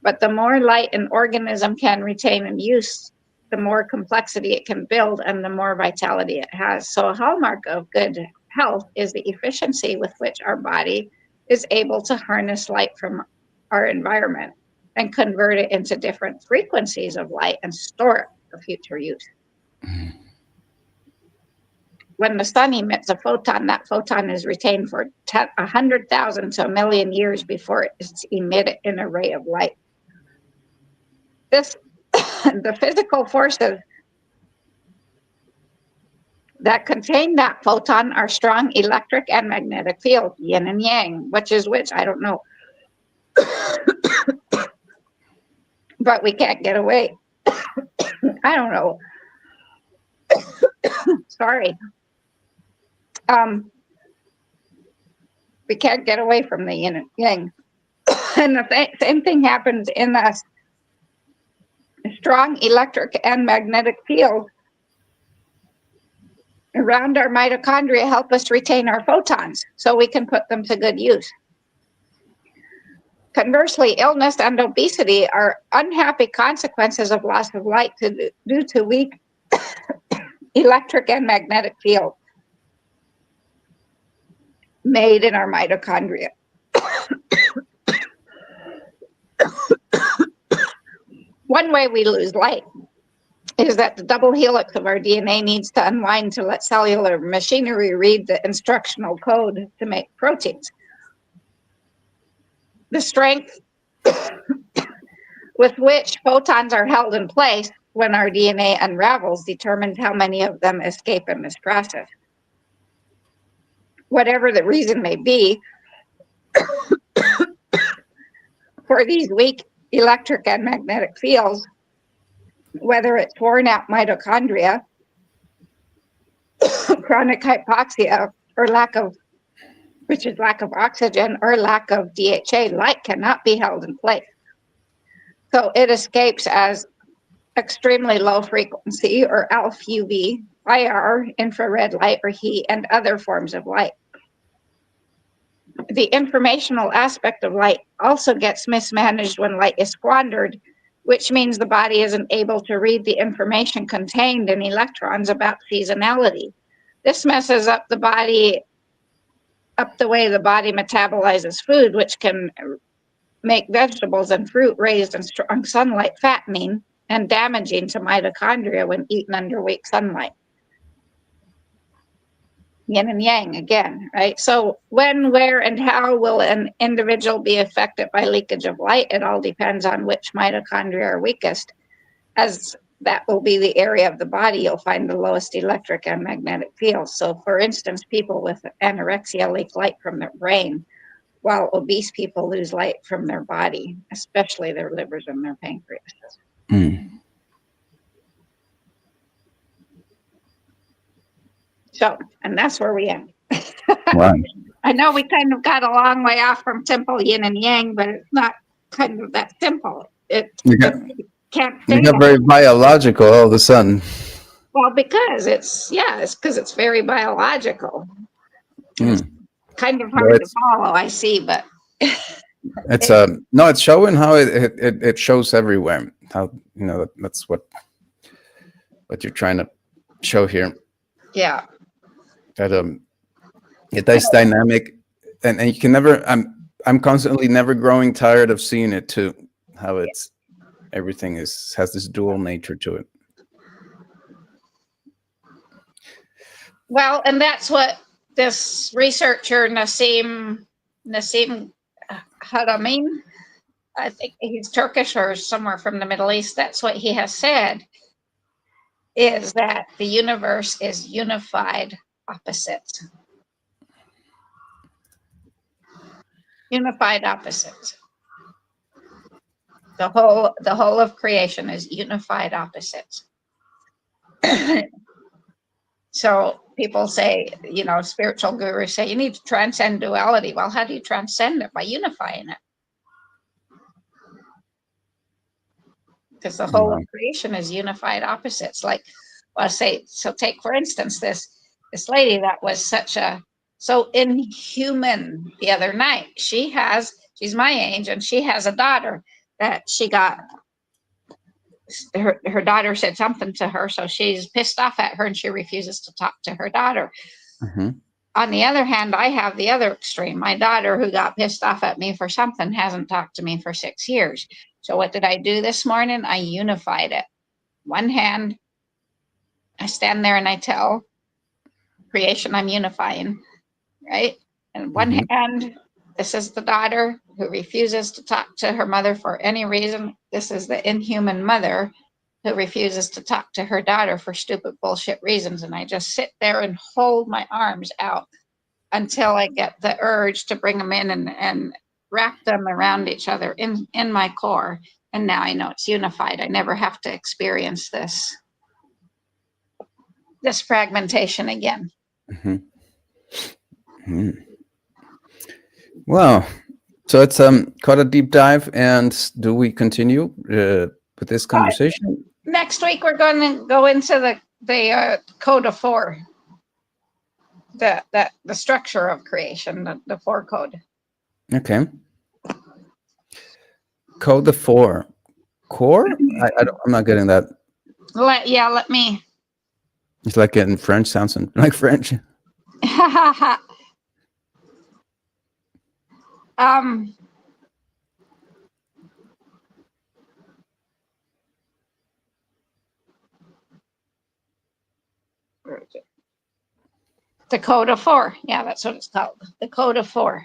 But the more light an organism can retain and use, the more complexity it can build and the more vitality it has. So a hallmark of good health is the efficiency with which our body is able to harness light from our environment and convert it into different frequencies of light and store it for future use. When the sun emits a photon, that photon is retained for 100,000 to 1,000,000 years before it's emitted in a ray of light. The physical forces that contain that photon are strong electric and magnetic fields, yin and yang, which is which, I don't know. But we can't get away. I don't know. Sorry. We can't get away from the yin and yang. And the same thing happens in us. Strong electric and magnetic fields around our mitochondria help us retain our photons so we can put them to good use. Conversely, illness and obesity are unhappy consequences of loss of light due to weak electric and magnetic fields made in our mitochondria. One way we lose light is that the double helix of our DNA needs to unwind to let cellular machinery read the instructional code to make proteins. The strength with which photons are held in place when our DNA unravels determines how many of them escape in this process. Whatever the reason may be, for these weak electric and magnetic fields, whether it's worn out mitochondria, chronic hypoxia, or lack of oxygen, or lack of DHA, light cannot be held in place. So it escapes as extremely low frequency or ALF UV, IR, infrared light or heat, and other forms of light. The informational aspect of light also gets mismanaged when light is squandered, which means the body isn't able to read the information contained in electrons about seasonality. This messes up the way the body metabolizes food, which can make vegetables and fruit raised in strong sunlight fattening and damaging to mitochondria when eaten under weak sunlight. Yin and yang again, right? So when, where, and how will an individual be affected by leakage of light? It all depends on which mitochondria are weakest, as that will be the area of the body you'll find the lowest electric and magnetic fields. So for instance, people with anorexia leak light from their brain, while obese people lose light from their body, especially their livers and their pancreases. Mm. So, and that's where we end. Wow. I know we kind of got a long way off from simple yin and yang, but it's not kind of that simple. It can't stay. You got very biological all of a sudden. Well, because it's very biological. It's kind of hard to follow, I see, but it's no, it's showing how it shows everywhere. How, you know, that's what you're trying to show here. Yeah. That it is dynamic, and you can never. I'm constantly never growing tired of seeing it too. How it's everything has this dual nature to it. Well, and that's what this researcher Nassim Haramein, I think he's Turkish or somewhere from the Middle East. That's what he has said, is that the universe is unified opposites. Unified opposites. The whole of creation is unified opposites. So people say, you know, spiritual gurus say you need to transcend duality. Well, how do you transcend it? By unifying it. Because the whole of creation is unified opposites. Like, well, take for instance this lady that was so inhuman the other night. She's my age and she has a daughter that she got her daughter said something to her, so she's pissed off at her and she refuses to talk to her daughter. Mm-hmm. On the other hand, I have the other extreme. My daughter, who got pissed off at me for something, hasn't talked to me for 6 years. So what did I do this morning? I unified it. One hand, I stand there and I tell creation I'm unifying, right? And one Mm-hmm. hand, this is the daughter who refuses to talk to her mother for any reason. This is the inhuman mother who refuses to talk to her daughter for stupid bullshit reasons. And I just sit there and hold my arms out until I get the urge to bring them in and wrap them around each other in my core. And now I know it's unified. I never have to experience this fragmentation again. Mm-hmm. Mm-hmm. Well, so it's quite a deep dive. And do we continue with this conversation? Next week we're going to go into the code of four, the structure of creation, the four code. Okay. Code of four. Core? I'm not getting that. Let me. It's like in French, sounds like French. Where is it? The code of four. Yeah, that's what it's called. The code of four.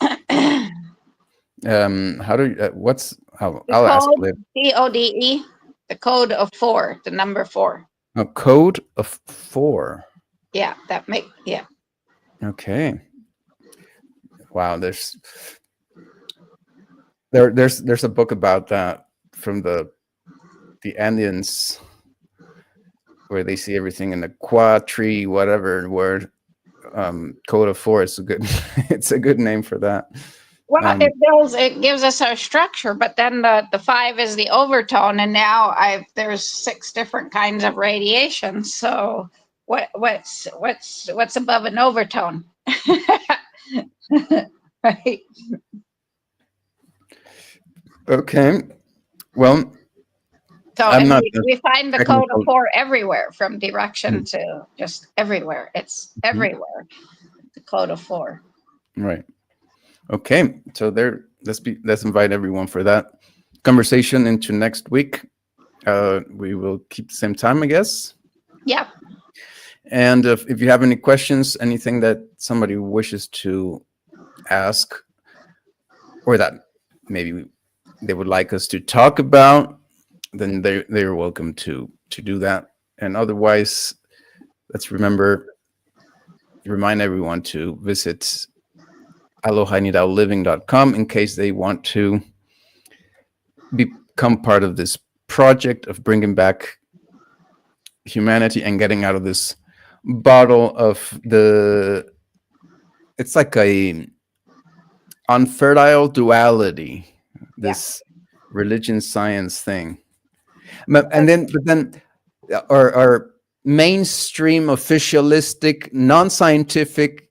How do you, I'll The ask code, later. CODE, the code of four, the number four. A code of four. Yeah, yeah. Okay. Wow, there's a book about that from the Andeans, where they see everything in the quadri whatever word. Code of four is a good it's a good name for that. Well, it gives us our structure, but then the five is the overtone, and now there's 6 different kinds of radiation. So what's above an overtone? Right. Okay. Well, So I'm not we find the technical. code of four everywhere, from direction to just everywhere. It's everywhere. The code of four. Right. Okay. So let's invite everyone for that conversation into next week. We will keep the same time, I guess. Yep. And if you have any questions, anything that somebody wishes to ask, or that maybe they would like us to talk about, then they're welcome to do that. And otherwise, let's remind everyone to visit alohanidalliving.com in case they want to become part of this project of bringing back humanity and getting out of this bottle of it's like a unfertile duality, this religion science thing. But then our mainstream officialistic non-scientific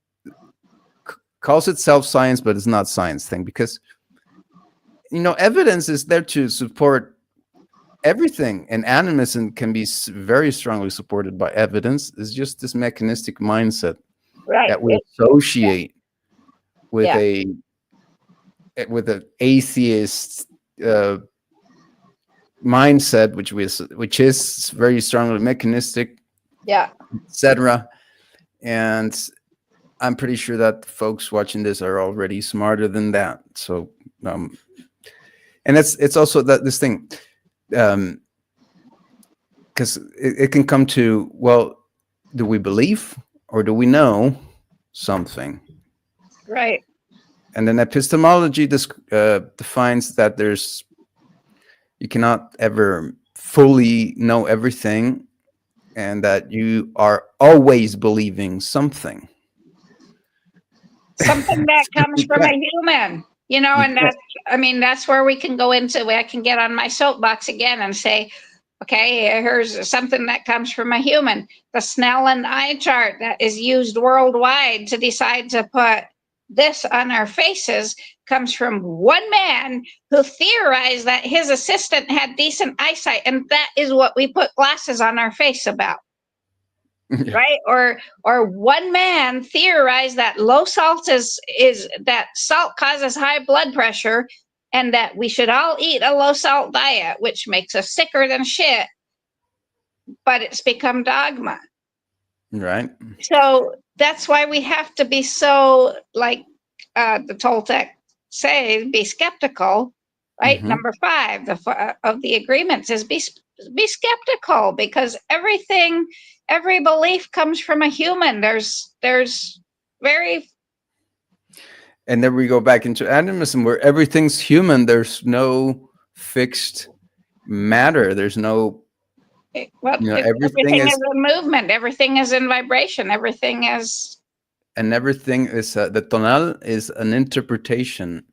calls itself science, but it's not science thing, because evidence is there to support everything, and animism can be very strongly supported by evidence. It's just this mechanistic mindset that we associate with an atheist mindset, which is very strongly mechanistic, etc. And I'm pretty sure that folks watching this are already smarter than that. So, and it's also that this thing, because it can come to, well, do we believe or do we know something? Right. And then epistemology defines that you cannot ever fully know everything, and that you are always believing something. Something that comes from a human, and that's where we can go into, I can get on my soapbox again and say, okay, here's something that comes from a human. The Snellen eye chart that is used worldwide to decide to put this on our faces comes from one man who theorized that his assistant had decent eyesight, and that is what we put glasses on our face about. Yeah. Right? Or one man theorized that low salt is that salt causes high blood pressure, and that we should all eat a low salt diet, which makes us sicker than shit. But it's become dogma. Right. So that's why we have to be so, like the Toltec say, be skeptical. Right. Mhm. Number 5 of the agreements is be skeptical, because every belief comes from a human. There's very And then we go back into animism, where everything's human. There's no fixed matter. There's no, well, everything everything is, is a movement. Everything is in vibration. Everything is and everything is, the tonal is an interpretation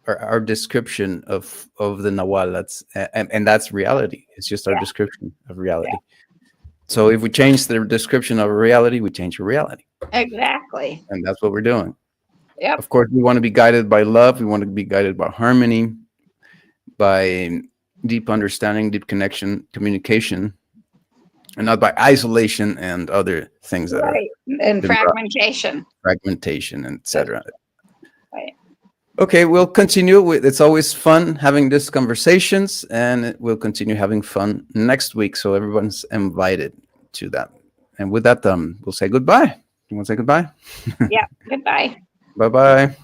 or our description of the Nahual. That's, and that's reality. It's just our Yeah. description of reality. So if we change the description of reality, we change reality. exactly. And that's what we're doing. Yep. Of course, we want to be guided by love. We want to be guided by harmony, by deep understanding, deep connection, communication, and not by isolation and other things that are Right. And been brought- fragmentation. fragmentation, etc. Right. Okay, we'll continue. It's always fun having these conversations, and we'll continue having fun next week. So everyone's invited to that. And with that, we'll say goodbye. You want to say goodbye? Yeah. Goodbye. Bye-bye.